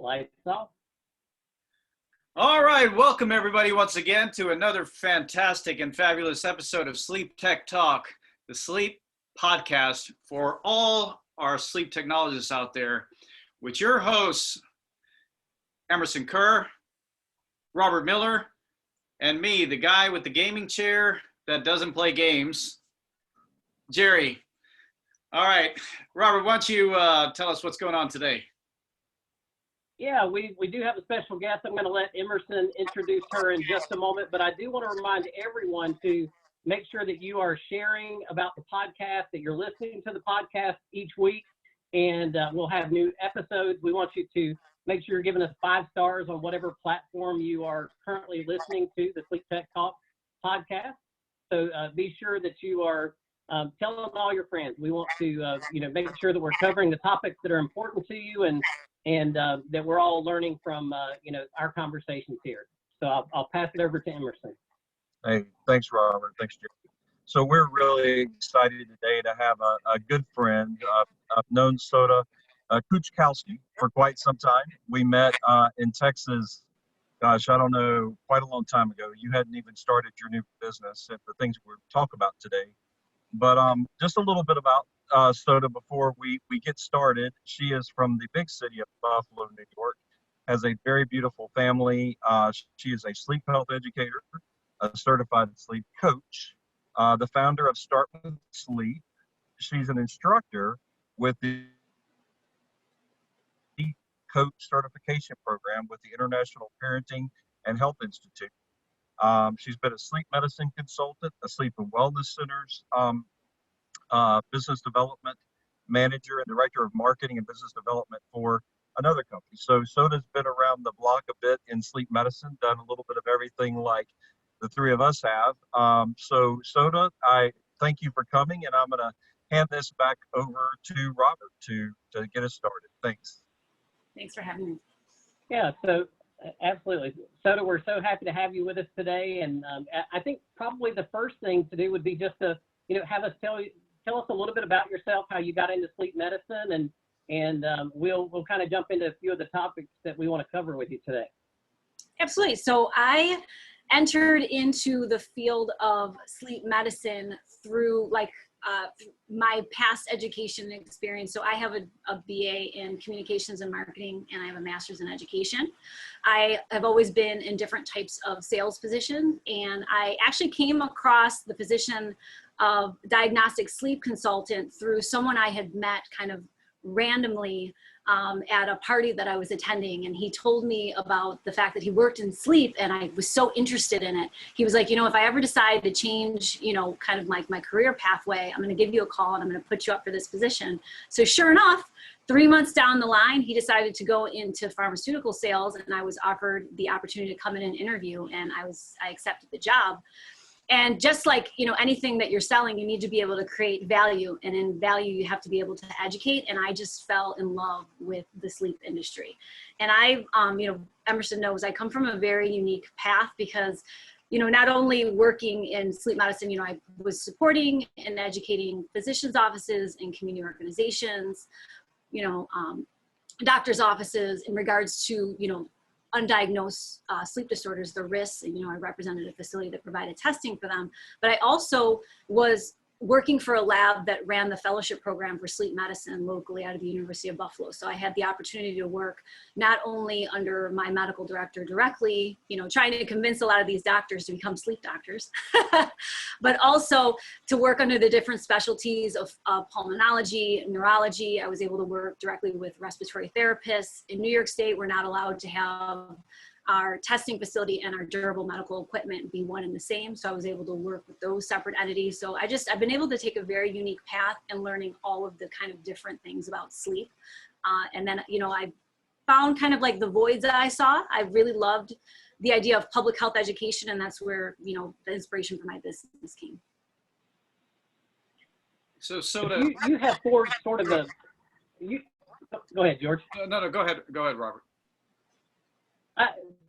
Lights off. All right, welcome everybody once again to another fantastic and fabulous episode of Sleep Tech Talk, the sleep podcast for all our sleep technologists out there, with your hosts, Emerson Kerr, Robert Miller, and me, the guy with the gaming chair that doesn't play games, Jerry. All right, Robert, why don't you tell us what's going on today? Yeah, we do have a special guest. I'm going to let Emerson introduce her in just a moment, but I do want to remind everyone to make sure that you are sharing about the podcast, that you're listening to the podcast each week, and we'll have new episodes. We want you to make sure you're giving us 5 stars on whatever platform you are currently listening to, the Sleep Tech Talk podcast. So be sure that you are telling all your friends. We want to, make sure that we're covering the topics that are important to you and that we're all learning from, our conversations here. So I'll pass it over to Emerson. Hey, thanks, Robert. Thanks, Jerry. So we're really excited today to have a good friend. I've known Soda Kuczkowski for quite some time. We met in Texas, gosh, I don't know, quite a long time ago. You hadn't even started your new business and the things we'll talk about today. But just a little bit about Soda before we get started. She is from the big city of Buffalo, New York, has a very beautiful family. She is a sleep health educator, a certified sleep coach, the founder of Start With Sleep. She's an instructor with the coach certification program with the International Parenting and Health Institute. She's been a sleep medicine consultant, a sleep and wellness centers business development manager and director of marketing and business development for another company. So Soda's been around the block a bit in sleep medicine, done a little bit of everything like the three of us have. So Soda, I thank you for coming, and I'm going to hand this back over to Robert to get us started. Thanks. Thanks for having me. Yeah, so absolutely. Soda, we're so happy to have you with us today. And I think probably the first thing to do would be just to, have us tell us a little bit about yourself, how you got into sleep medicine, and we'll kind of jump into a few of the topics that we want to cover with you today. Absolutely. So I entered into the field of sleep medicine through my past education experience. So I have a BA in communications and marketing, and I have a master's in education. I have always been in different types of sales positions, and I actually came across the position of diagnostic sleep consultant through someone I had met kind of randomly at a party that I was attending, and he told me about the fact that he worked in sleep, and I was so interested in it. He was like, if I ever decide to change, kind of like my career pathway, I'm going to give you a call and I'm going to put you up for this position. So sure enough, 3 months down the line, he decided to go into pharmaceutical sales, and I was offered the opportunity to come in and interview, and I accepted the job. And just like, anything that you're selling, you need to be able to create value. And in value, you have to be able to educate. And I just fell in love with the sleep industry. And Emerson knows I come from a very unique path because, not only working in sleep medicine, I was supporting and educating physicians' offices and community organizations, doctors' offices in regards to, undiagnosed sleep disorders, the risks, and I represented a facility that provided testing for them. But I also was working for a lab that ran the fellowship program for sleep medicine locally out of the University of Buffalo. So I had the opportunity to work not only under my medical director directly, trying to convince a lot of these doctors to become sleep doctors, but also to work under the different specialties of pulmonology, neurology. I was able to work directly with respiratory therapists. In New York State, we're not allowed to have our testing facility and our durable medical equipment be one and the same. So I was able to work with those separate entities. So I've been able to take a very unique path in learning all of the kind of different things about sleep. And then, I found kind of like the voids that I saw. I really loved the idea of public health education, and that's where, the inspiration for my business came. So Soda, you have forged sort of go ahead, George. No, go ahead, Robert.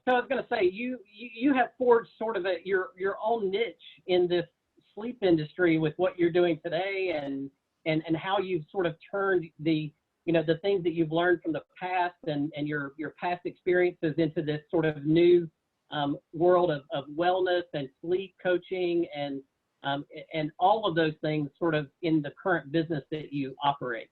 So I was going to say, you have forged sort of your own niche in this sleep industry with what you're doing today, and how you've sort of turned the the things that you've learned from the past and your past experiences into this sort of new world of wellness and sleep coaching and all of those things sort of in the current business that you operate.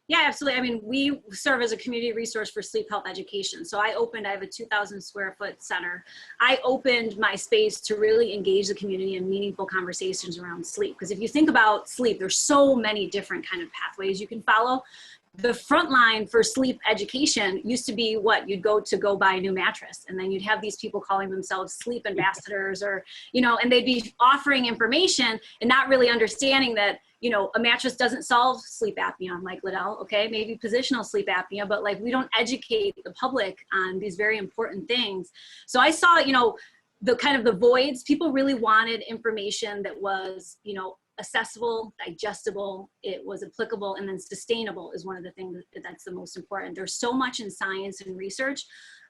Yeah, absolutely. I mean, we serve as a community resource for sleep health education. So I have a 2,000 square foot center. I opened my space to really engage the community in meaningful conversations around sleep. Because if you think about sleep, there's so many different kind of pathways you can follow. The front line for sleep education used to be what you'd go buy a new mattress, and then you'd have these people calling themselves sleep ambassadors, or and they'd be offering information and not really understanding that a mattress doesn't solve sleep apnea, like Liddell, okay, maybe positional sleep apnea, but like we don't educate the public on these very important things. So I saw the kind of the voids. People really wanted information that was accessible, digestible, it was applicable, and then sustainable is one of the things that's the most important. There's so much in science and research,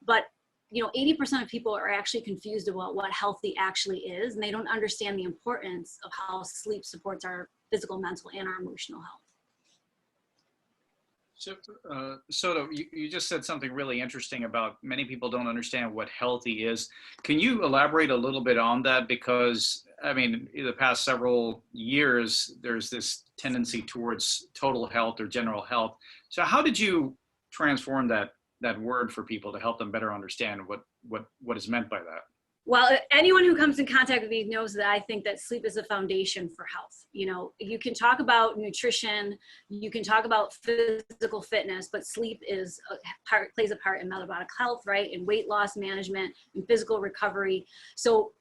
but 80% of people are actually confused about what healthy actually is, and they don't understand the importance of how sleep supports our physical, mental, and our emotional health. So, Soto, you just said something really interesting about many people don't understand what healthy is. Can you elaborate a little bit on that? Because, I mean, in the past several years, there's this tendency towards total health or general health. So how did you transform that word for people to help them better understand what is meant by that? Well, anyone who comes in contact with me knows that I think that sleep is a foundation for health. You can talk about nutrition, you can talk about physical fitness, but sleep plays a part in metabolic health, right? In weight loss management, in physical recovery. So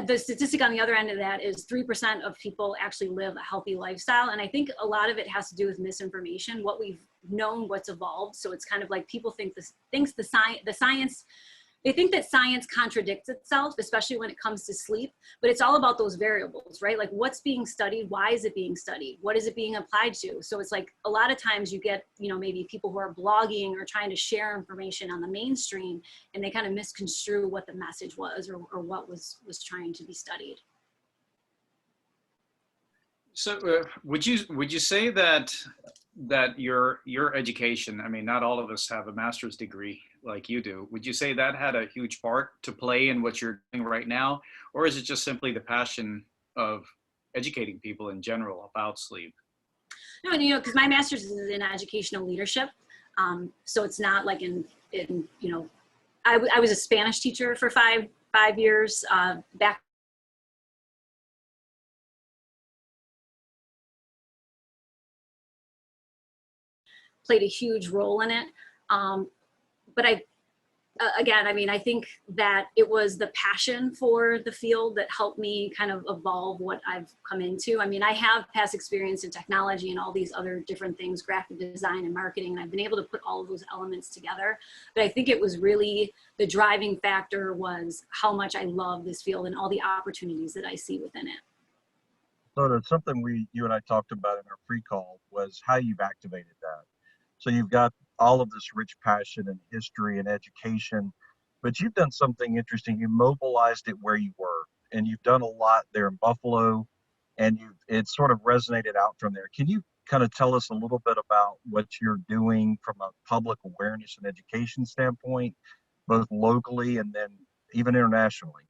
the statistic on the other end of that is 3% of people actually live a healthy lifestyle. And I think a lot of it has to do with misinformation, what we've known, what's evolved. So it's kind of like people think the science, they think that science contradicts itself, especially when it comes to sleep, but it's all about those variables, right? Like what's being studied, why is it being studied, what is it being applied to? So it's like a lot of times you get, maybe people who are blogging or trying to share information on the mainstream, and they kind of misconstrue what the message was or what was trying to be studied. So would you say that your education, I mean, not all of us have a master's degree like you do. Would you say that had a huge part to play in what you're doing right now? Or is it just simply the passion of educating people in general about sleep? No, because my master's is in educational leadership. So it's not like I was a Spanish teacher for five years back. Played a huge role in it. But I think that it was the passion for the field that helped me kind of evolve what I've come into. I mean, I have past experience in technology and all these other different things, graphic design and marketing, and I've been able to put all of those elements together. But I think it was really the driving factor was how much I love this field and all the opportunities that I see within it. So that's something you and I talked about in our pre-call was how you've activated that. So you've got all of this rich passion and history and education, but you've done something interesting. You mobilized it where you were, and you've done a lot there in Buffalo, and it sort of resonated out from there. Can you kind of tell us a little bit about what you're doing from a public awareness and education standpoint, both locally and then even internationally?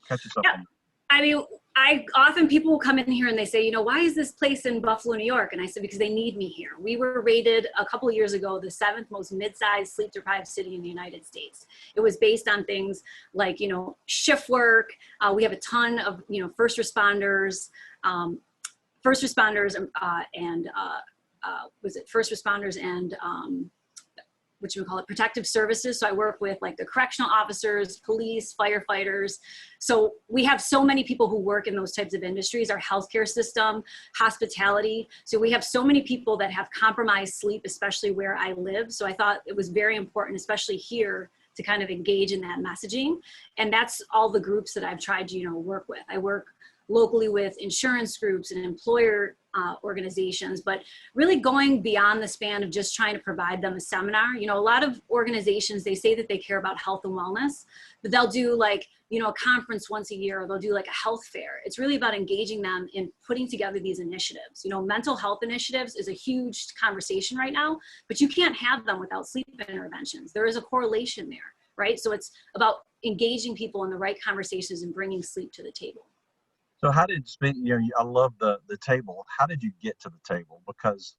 Catch us up on that. I mean, people will come in here and they say, why is this place in Buffalo, New York? And I said, because they need me here. We were rated a couple of years ago the 7th most mid-sized sleep-deprived city in the United States. It was based on things like, shift work. We have a ton of, first responders and protective services. So I work with like the correctional officers, police, firefighters. So we have so many people who work in those types of industries, our healthcare system, hospitality. So we have so many people that have compromised sleep, especially where I live. So I thought it was very important, especially here, to kind of engage in that messaging. And that's all the groups that I've tried to, work with. I work locally with insurance groups and employer organizations, but really going beyond the span of just trying to provide them a seminar. You know, a lot of organizations, they say that they care about health and wellness, but they'll do like, you know, a conference once a year, or they'll do like a health fair. It's really about engaging them in putting together these initiatives. You know, mental health initiatives is a huge conversation right now, but you can't have them without sleep interventions. There is a correlation there, right? So it's about engaging people in the right conversations and bringing sleep to the table. So how did, you know, I love the table. How did you get to the table? Because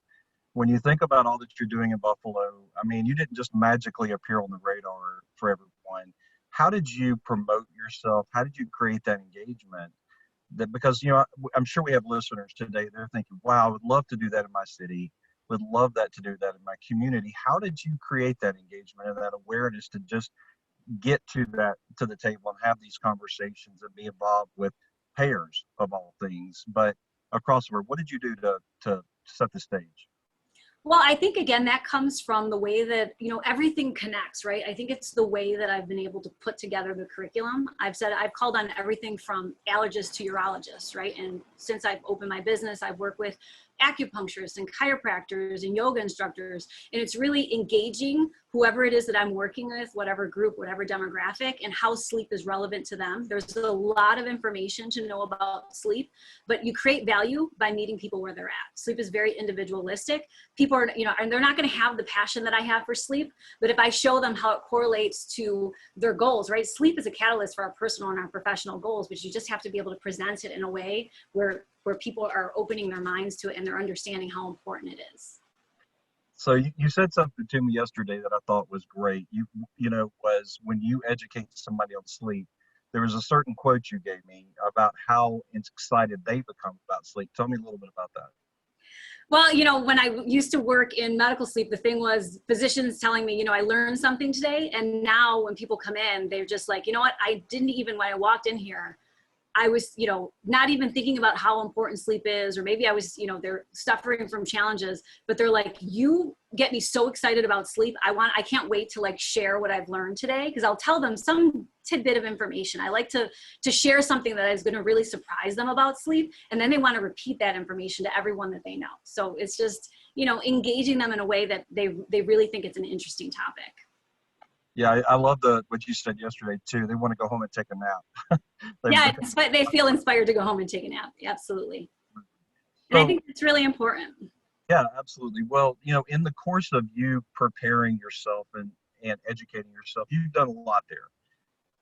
when you think about all that you're doing in Buffalo, I mean, you didn't just magically appear on the radar for everyone. How did you promote yourself? How did you create that engagement? That, because, you know, I'm sure we have listeners today, they're thinking, wow, I would love to do that in my city, would love that to do that in my community. How did you create that engagement and that awareness to just get to the table and have these conversations and be involved with payers of all things, but across the board? What did you do to set the stage? Well, I think, again, that comes from the way that, you know, everything connects, right? I think it's the way that I've been able to put together the curriculum. I've called on everything from allergists to urologists, right? And since I've opened my business, I've worked with acupuncturists and chiropractors and yoga instructors. And it's really engaging whoever it is that I'm working with, whatever group, whatever demographic, and how sleep is relevant to them. There's a lot of information to know about sleep, but you create value by meeting people where they're at. Sleep is very individualistic. People are, you know, and they're not going to have the passion that I have for sleep, but if I show them how it correlates to their goals, right? Sleep is a catalyst for our personal and our professional goals, but you just have to be able to present it in a way where people are opening their minds to it and they're understanding how important it is. So you said something to me yesterday that I thought was great. You know, was when you educate somebody on sleep, there was a certain quote you gave me about how excited they become about sleep. Tell me a little bit about that. Well, you know, when I used to work in medical sleep, the thing was physicians telling me, you know, I learned something today. And now when people come in, they're just like, you know what, I didn't even, when I walked in here, I was, you know, not even thinking about how important sleep is, or maybe I was, you know, they're suffering from challenges, but they're like, you get me so excited about sleep. I can't wait to like share what I've learned today, because I'll tell them some tidbit of information. I like to share something that is going to really surprise them about sleep. And then they want to repeat that information to everyone that they know. So it's just, you know, engaging them in a way that they really think it's an interesting topic. Yeah, I love what you said yesterday too. They want to go home and take a nap. Yeah, they feel inspired to go home and take a nap. Absolutely. And I think it's really important. Yeah, absolutely. Well, you know, in the course of you preparing yourself and educating yourself, you've done a lot there.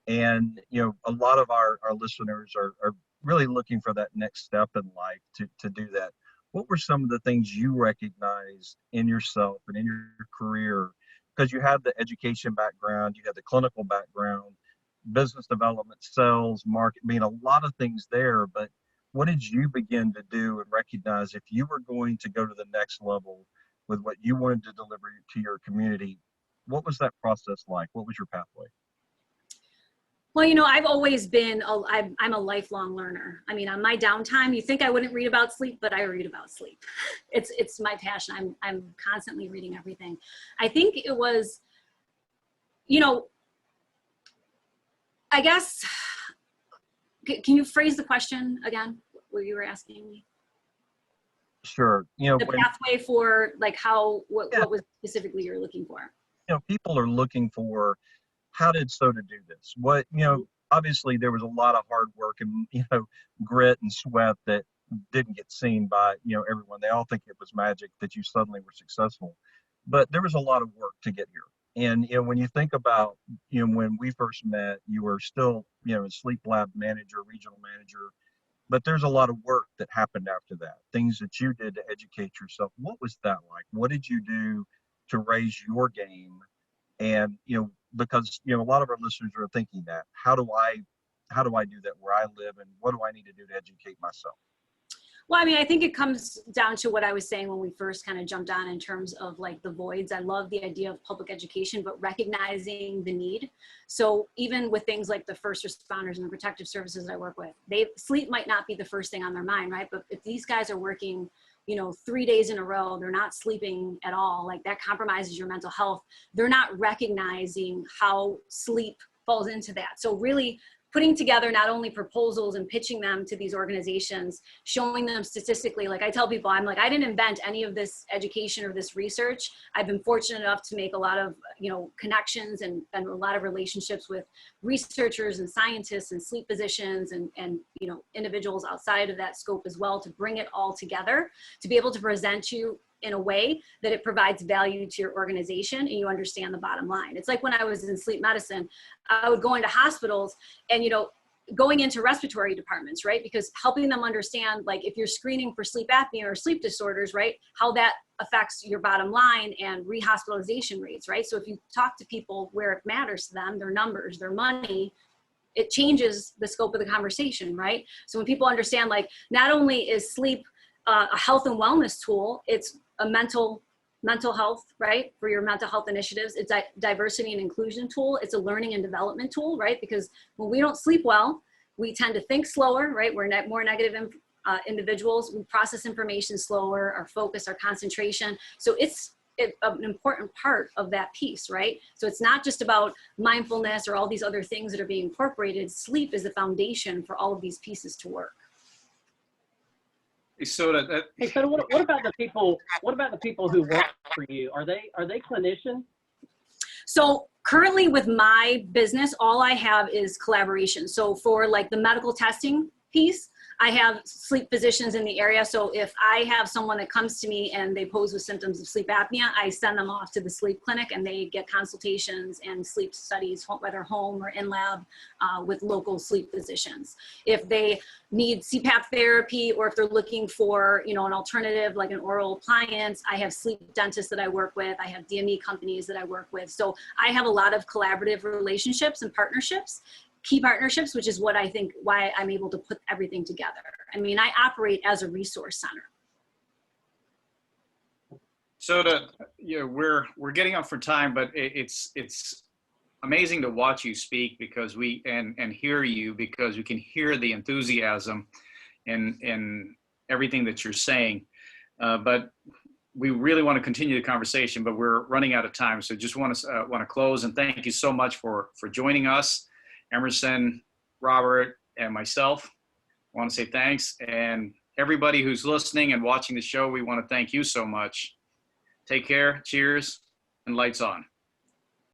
And, you know, a lot of our listeners are really looking for that next step in life to do that. What were some of the things you recognized in yourself and in your career? Because you had the education background, you had the clinical background, business development, sales, market, I mean, a lot of things there. But what did you begin to do and recognize if you were going to go to the next level with what you wanted to deliver to your community? What was that process like? What was your pathway? Well, you know, I've always been, I'm a lifelong learner. I mean, on my downtime, you think I wouldn't read about sleep, but I read about sleep. It's my passion. I'm constantly reading everything. I think it was, you know, I guess, can you phrase the question again, what you were asking me? Sure. You know, the pathway for like what was specifically you're looking for? You know, people are looking for, how did Soda do this? What, you know, obviously there was a lot of hard work and, you know, grit and sweat that didn't get seen by, you know, everyone. They all think it was magic that you suddenly were successful, but there was a lot of work to get here. And, you know, when you think about, you know, when we first met, you were still, you know, a sleep lab manager, regional manager, but there's a lot of work that happened after that, things that you did to educate yourself. What was that like? What did you do to raise your game? And, you know, because, you know, a lot of our listeners are thinking that, how do I do that where I live, and what do I need to do to educate myself? Well, I mean, I think it comes down to what I was saying when we first kind of jumped on in terms of like the voids. I love the idea of public education, but recognizing the need. So even with things like the first responders and the protective services that I work with, sleep might not be the first thing on their mind, right? But if these guys are working, you know, 3 days in a row, they're not sleeping at all, like that compromises your mental health. They're not recognizing how sleep falls into that. So really putting together not only proposals and pitching them to these organizations, showing them statistically, like I tell people, I'm like, I didn't invent any of this education or this research. I've been fortunate enough to make a lot of, connections and a lot of relationships with researchers and scientists and sleep physicians and individuals outside of that scope as well, to bring it all together, to be able to present you in a way that it provides value to your organization and you understand the bottom line. It's like when I was in sleep medicine, I would go into hospitals and, going into respiratory departments, right? Because helping them understand, like if you're screening for sleep apnea or sleep disorders, right? How that affects your bottom line and rehospitalization rates, right? So if you talk to people where it matters to them, their numbers, their money, it changes the scope of the conversation, right? So when people understand, like, not only is sleep a health and wellness tool, it's a mental health, right? For your mental health initiatives. It's a diversity and inclusion tool. It's a learning and development tool, right? Because when we don't sleep well, we tend to think slower, right? We're more negative individuals. We process information slower, our focus, our concentration. So it's an important part of that piece, right? So it's not just about mindfulness or all these other things that are being incorporated. Sleep is the foundation for all of these pieces to work. So what about the people? What about the people who work for you? Are they clinicians? So currently with my business, all I have is collaboration. So for like the medical testing piece, I have sleep physicians in the area. So if I have someone that comes to me and they pose with symptoms of sleep apnea, I send them off to the sleep clinic and they get consultations and sleep studies, whether home or in lab, with local sleep physicians. If they need CPAP therapy or if they're looking for, an alternative like an oral appliance, I have sleep dentists that I work with. I have DME companies that I work with. So I have a lot of collaborative relationships and partnerships. Key partnerships, which is what I think why I'm able to put everything together. I mean, I operate as a resource center. So we're getting up for time, but it's amazing to watch you speak because and hear you, because we can hear the enthusiasm in everything that you're saying. But we really want to continue the conversation, but we're running out of time. So just want to close and thank you so much for joining us. Emerson, Robert, and myself want to say thanks. And everybody who's listening and watching the show, we want to thank you so much. Take care, cheers, and lights on.